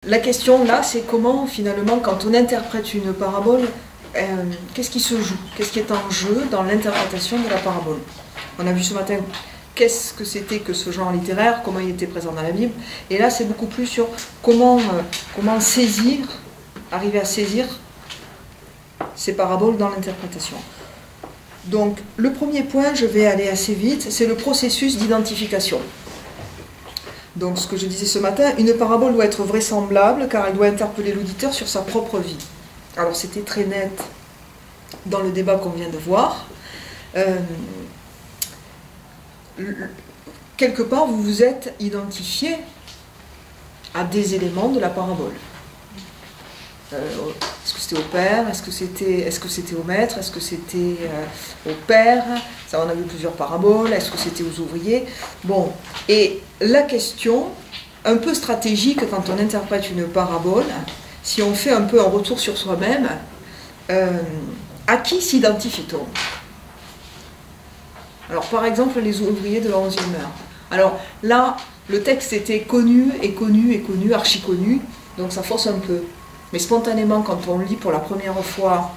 la question là, c'est comment finalement, quand on interprète une parabole, qu'est-ce qui se joue? Qu'est-ce qui est en jeu dans l'interprétation de la parabole? On a vu ce matin qu'est-ce que c'était que ce genre littéraire, comment il était présent dans la Bible, et là c'est beaucoup plus sur comment saisir, arriver à saisir ces paraboles dans l'interprétation. Donc le premier point, je vais aller assez vite, c'est le processus d'identification. Donc ce que je disais ce matin, une parabole doit être vraisemblable car elle doit interpeller l'auditeur sur sa propre vie. Alors c'était très net dans le débat qu'on vient de voir. Quelque part, vous vous êtes identifié à des éléments de la parabole. Est-ce que c'était au père? Est-ce que c'était au maître? Est-ce que c'était au père? Ça, on a vu plusieurs paraboles. Est-ce que c'était aux ouvriers? Bon, et la question, un peu stratégique quand on interprète une parabole, si on fait un peu un retour sur soi-même, à qui s'identifie-t-on? Alors, par exemple, les ouvriers de la 11e heure. Alors, là, le texte était connu, archi connu, donc ça force un peu. Mais spontanément, quand on lit pour la première fois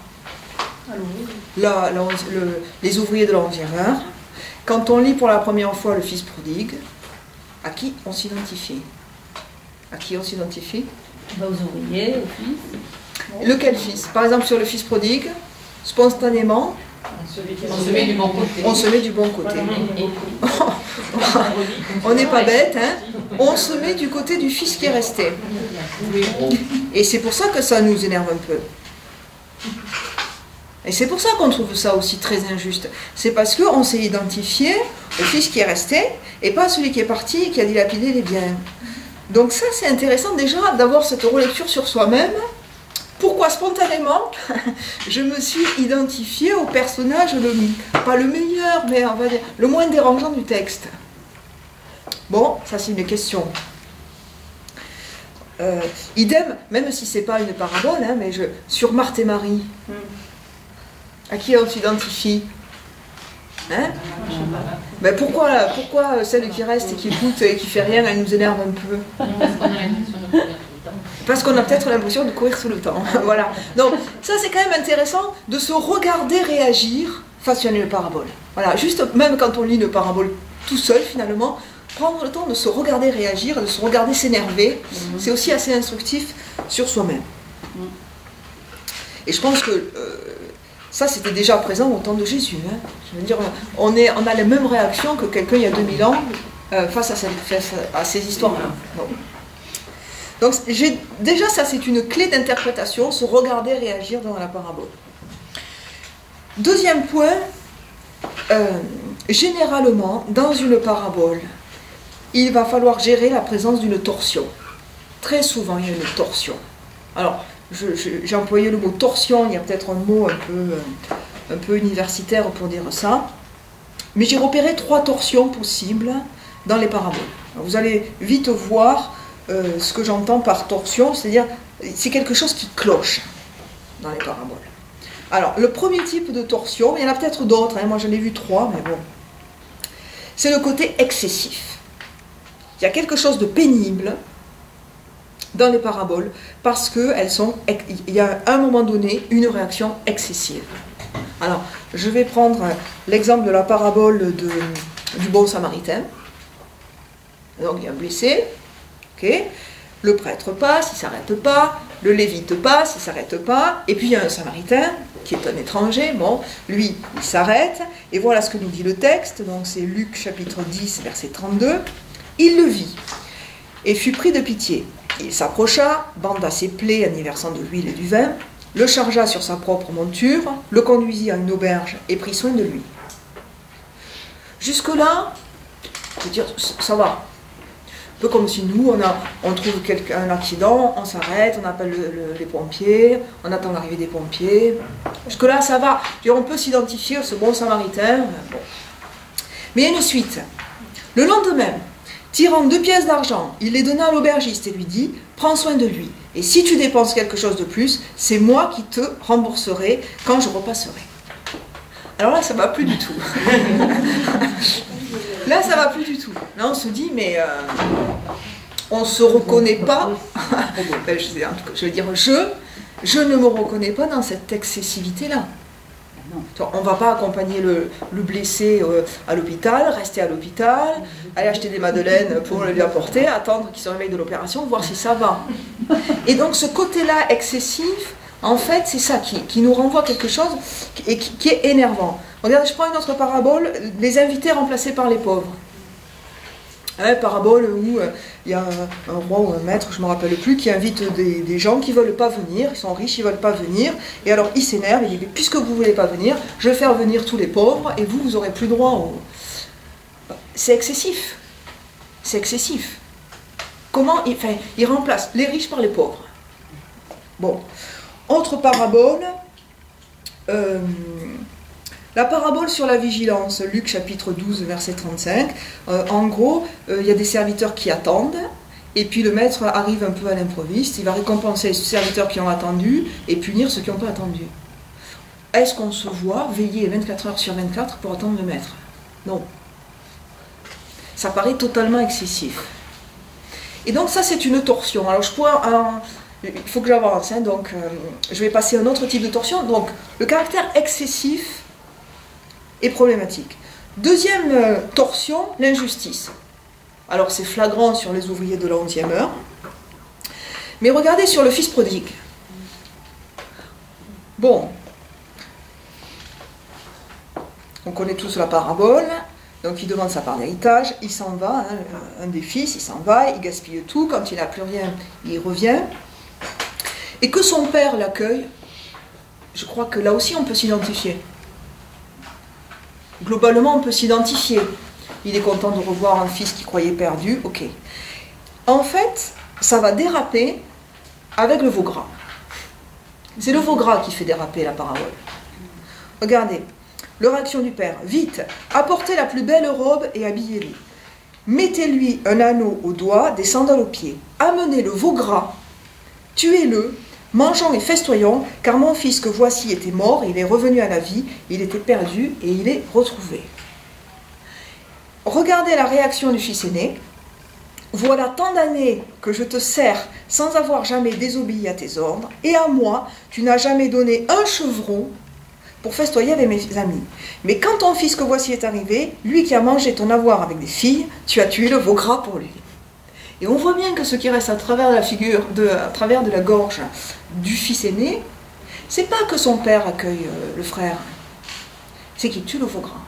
les ouvriers de la 11e heure, quand on lit pour la première fois le fils prodigue, à qui on s'identifie? À qui on s'identifie? Aux ouvriers, au fils. Lequel fils? Par exemple, sur le fils prodigue, spontanément, on se met du bon côté. On se met du bon côté. On n'est pas bête, hein? On se met du côté du fils qui est resté. Et c'est pour ça que ça nous énerve un peu. Et c'est pour ça qu'on trouve ça aussi très injuste. C'est parce qu'on s'est identifié au fils qui est resté et pas à celui qui est parti et qui a dilapidé les biens. Donc ça, c'est intéressant déjà d'avoir cette relecture sur soi-même. Pourquoi spontanément, je me suis identifiée au personnage, pas le meilleur, mais on va dire le moins dérangeant du texte. Bon, ça c'est une question. Idem, même si c'est pas une parabole, hein, mais sur Marthe et Marie, à qui on s'identifie? Hein? Ben pourquoi celle qui reste et qui écoute et qui fait rien, elle nous énerve un peu? Parce qu'on a peut-être l'impression de courir sous le temps. Voilà. Donc, ça c'est quand même intéressant de se regarder réagir face à une parabole. Voilà. Juste, même quand on lit une parabole tout seul, finalement, prendre le temps de se regarder réagir, de se regarder s'énerver, c'est aussi assez instructif sur soi-même. Et je pense que ça c'était déjà présent au temps de Jésus. Hein. Je veux dire, on a les mêmes réactions que quelqu'un il y a 2000 ans face à ces histoires-là. Bon. Donc déjà ça c'est une clé d'interprétation, se regarder réagir dans la parabole. Deuxième point, généralement dans une parabole, il va falloir gérer la présence d'une torsion. Très souvent il y a une torsion. Alors j'ai employé le mot torsion, il y a peut-être un mot un peu universitaire pour dire ça, mais j'ai repéré 3 torsions possibles dans les paraboles. Alors, vous allez vite voir ce que j'entends par torsion, c'est-à-dire c'est quelque chose qui cloche dans les paraboles. Alors, le premier type de torsion, il y en a peut-être d'autres, hein, moi j'en ai vu 3, mais bon, c'est le côté excessif. Il y a quelque chose de pénible dans les paraboles parce qu'il y a à un moment donné une réaction excessive. Alors, je vais prendre l'exemple de la parabole du bon samaritain. Donc, il y a un blessé. Okay. Le prêtre passe, il ne s'arrête pas, le lévite passe, il ne s'arrête pas, et puis il y a un samaritain qui est un étranger, bon, lui, il s'arrête, et voilà ce que nous dit le texte, donc c'est Luc chapitre 10, verset 32, il le vit, et fut pris de pitié, il s'approcha, banda ses plaies en y versant de l'huile et du vin, le chargea sur sa propre monture, le conduisit à une auberge et prit soin de lui. Jusque-là, je veux dire, ça va. Un peu comme si nous, on trouve un accident, on s'arrête, on appelle les pompiers, on attend l'arrivée des pompiers. Jusque-là, ça va. On peut s'identifier à ce bon samaritain. Bon. Mais il y a une suite. Le lendemain, tirant 2 pièces d'argent, il les donna à l'aubergiste et lui dit « Prends soin de lui. Et si tu dépenses quelque chose de plus, c'est moi qui te rembourserai quand je repasserai. » Alors là, ça ne va plus du tout. Là, ça ne va plus du tout. Là, on se dit, mais on ne se reconnaît pas, ben, je veux dire je ne me reconnais pas dans cette excessivité-là. On ne va pas accompagner le blessé à l'hôpital, rester à l'hôpital, aller acheter des madeleines pour le lui apporter, attendre qu'il se réveille de l'opération, voir si ça va. Et donc ce côté-là excessif, en fait, c'est ça qui nous renvoie quelque chose qui est énervant. Regardez, je prends une autre parabole, les invités remplacés par les pauvres. Parabole où il y a un roi ou un maître, je ne me rappelle plus, qui invite des gens qui ne veulent pas venir, ils sont riches, ils ne veulent pas venir, et alors il s'énerve, il dit, puisque vous ne voulez pas venir, je vais faire venir tous les pauvres, et vous n'aurez plus droit au... C'est excessif. C'est excessif. Comment il remplace les riches par les pauvres. Bon. Autre parabole, la parabole sur la vigilance, Luc chapitre 12, verset 35. En gros, il y a des serviteurs qui attendent, et puis le maître arrive un peu à l'improviste, il va récompenser les serviteurs qui ont attendu, et punir ceux qui n'ont pas attendu. Est-ce qu'on se voit veiller 24 heures sur 24 pour attendre le maître? Non. Ça paraît totalement excessif. Et donc ça, c'est une torsion. Alors je pourrais... il faut que j'avance, donc je vais passer à un autre type de torsion. Donc le caractère excessif est problématique. Deuxième torsion, l'injustice. Alors c'est flagrant sur les ouvriers de la 11e heure, mais regardez sur le fils prodigue. Bon, on connaît tous la parabole, donc il demande sa part d'héritage, il s'en va, un des fils, il s'en va, il gaspille tout, quand il n'a plus rien, il revient, et que son père l'accueille, je crois que là aussi on peut s'identifier. Globalement, on peut s'identifier. Il est content de revoir un fils qui croyait perdu, ok. En fait, ça va déraper avec le veau gras. C'est le veau gras qui fait déraper la parabole. Regardez, leur action du père. Vite, apportez la plus belle robe et habillez-le. Mettez-lui un anneau au doigt, des sandales aux pieds. Amenez le veau gras, tuez-le, mangeons et festoyons, car mon fils que voici était mort, il est revenu à la vie, il était perdu et il est retrouvé. Regardez la réaction du fils aîné. Voilà tant d'années que je te sers sans avoir jamais désobéi à tes ordres, et à moi, tu n'as jamais donné un chevreau pour festoyer avec mes amis. Mais quand ton fils que voici est arrivé, lui qui a mangé ton avoir avec des filles, tu as tué le veau gras pour lui. Et on voit bien que ce qui reste à travers de la figure, à travers de la gorge du fils aîné, c'est pas que son père accueille le frère, c'est qu'il tue le veau gras.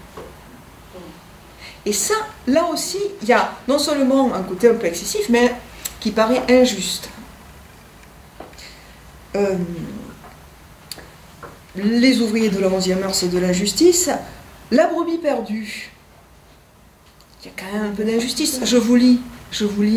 Et ça, là aussi, il y a non seulement un côté un peu excessif, mais qui paraît injuste. Les ouvriers de la 11e heure, c'est de l'injustice. La brebis perdue, il y a quand même un peu d'injustice. Je vous lis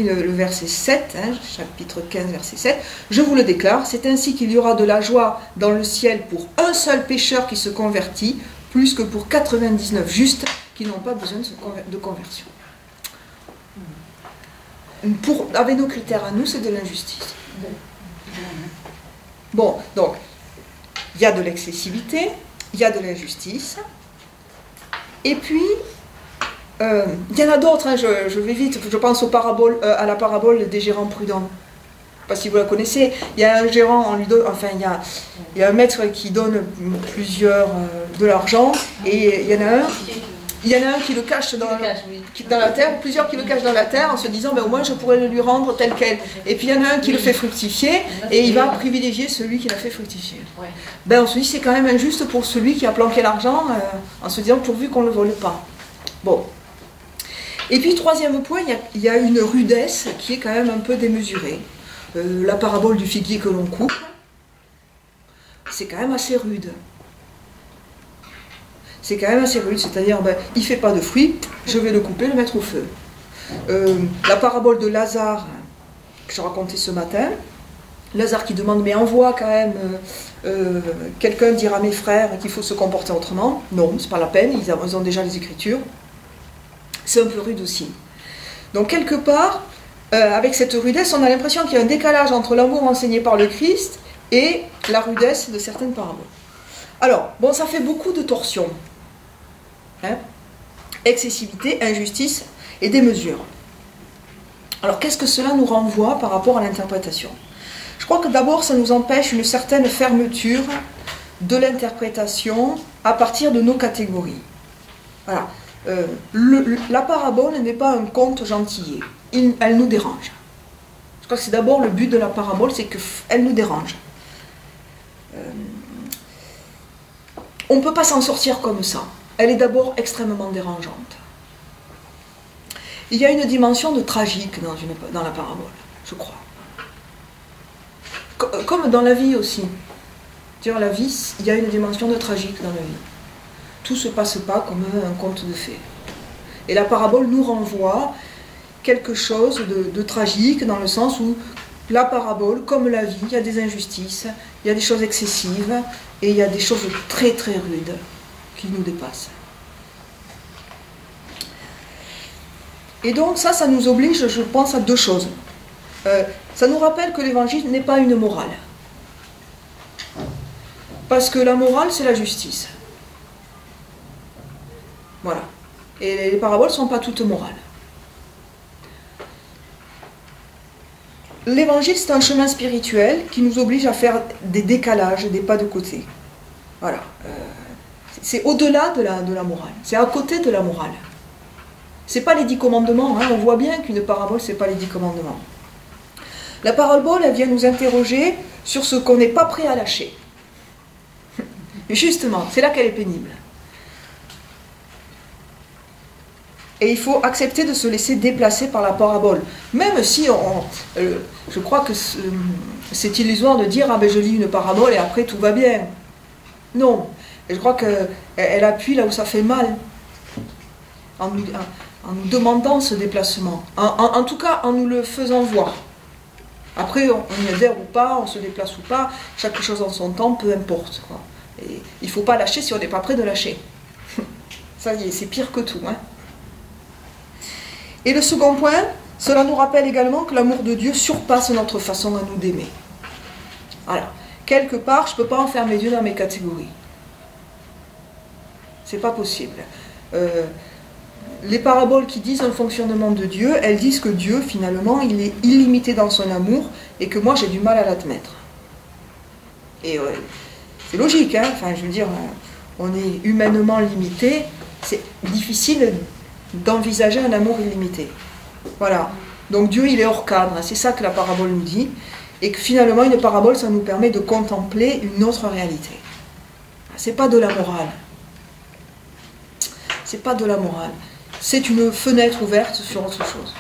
le verset 7, chapitre 15, verset 7. Je vous le déclare, c'est ainsi qu'il y aura de la joie dans le ciel pour un seul pécheur qui se convertit, plus que pour 99 justes qui n'ont pas besoin de conversion. Avec nos critères à nous, c'est de l'injustice. Bon, donc, il y a de l'excessivité, il y a de l'injustice, et puis, il y en a d'autres, je vais vite, je pense à la parabole des gérants prudents. Je ne sais pas si vous la connaissez, il y a un gérant, il y a un maître qui donne plusieurs de l'argent, et il y en a un qui le cache dans la terre, plusieurs qui le cachent dans la terre en se disant ben, au moins je pourrais le lui rendre tel quel. Et puis il y en a un qui le fait fructifier et il va privilégier celui qui l'a fait fructifier. Ben, on se dit c'est quand même injuste pour celui qui a planqué l'argent en se disant pourvu qu'on ne le vole pas. Bon. Et puis troisième point, il y a une rudesse qui est quand même un peu démesurée. La parabole du figuier que l'on coupe, c'est quand même assez rude. C'est quand même assez rude, c'est-à-dire, ben, il ne fait pas de fruits, je vais le couper, le mettre au feu. La parabole de Lazare, que je racontais ce matin, Lazare qui demande, mais envoie quand même quelqu'un dire à mes frères qu'il faut se comporter autrement. Non, c'est pas la peine, ils ont déjà les Écritures. C'est un peu rude aussi. Donc quelque part, avec cette rudesse, on a l'impression qu'il y a un décalage entre l'amour enseigné par le Christ et la rudesse de certaines paraboles. Alors, bon, ça fait beaucoup de torsions. Excessivité, injustice et démesure. Alors qu'est-ce que cela nous renvoie par rapport à l'interprétation? Je crois que d'abord ça nous empêche une certaine fermeture de l'interprétation à partir de nos catégories. Voilà. La parabole n'est pas un conte gentillet, elle nous dérange. Je crois que c'est d'abord le but de la parabole, c'est qu'elle nous dérange. On ne peut pas s'en sortir comme ça. Elle est d'abord extrêmement dérangeante. Il y a une dimension de tragique dans la parabole, je crois. Comme dans la vie aussi. Dans la vie, il y a une dimension de tragique dans la vie. Tout ne se passe pas comme un conte de fées. Et la parabole nous renvoie quelque chose de tragique, dans le sens où la parabole, comme la vie, il y a des injustices, il y a des choses excessives, et il y a des choses très très rudes qui nous dépassent. Et donc ça nous oblige, je pense, à deux choses. Ça nous rappelle que l'évangile n'est pas une morale. Parce que la morale, c'est la justice. Voilà. Et les paraboles ne sont pas toutes morales. L'évangile, c'est un chemin spirituel qui nous oblige à faire des décalages, des pas de côté. Voilà. C'est au-delà de la morale. C'est à côté de la morale. C'est pas les 10 commandements. Hein. On voit bien qu'une parabole, c'est pas les 10 commandements. La parabole, elle vient nous interroger sur ce qu'on n'est pas prêt à lâcher. Et justement, c'est là qu'elle est pénible. Et il faut accepter de se laisser déplacer par la parabole. Même si je crois que c'est illusoire de dire « Ah ben je lis une parabole et après tout va bien ». Non. Et je crois qu'elle appuie là où ça fait mal. En nous demandant ce déplacement. En tout cas, en nous le faisant voir. Après, on y adhère ou pas, on se déplace ou pas, chaque chose en son temps, peu importe. Quoi. Et il ne faut pas lâcher si on n'est pas prêt de lâcher. Ça y est, c'est pire que tout. Hein. Et le second point, cela nous rappelle également que l'amour de Dieu surpasse notre façon à nous d'aimer. Voilà. Quelque part, je ne peux pas enfermer Dieu dans mes catégories. C'est pas possible. Les paraboles qui disent un fonctionnement de Dieu, elles disent que Dieu, finalement, il est illimité dans son amour et que moi, j'ai du mal à l'admettre. Et c'est logique, hein. Enfin, je veux dire, on est humainement limité, c'est difficile d'envisager un amour illimité. Voilà. Donc Dieu, il est hors cadre, c'est ça que la parabole nous dit, et que finalement, une parabole, ça nous permet de contempler une autre réalité. C'est pas de la morale. C'est pas de la morale. C'est une fenêtre ouverte sur autre chose.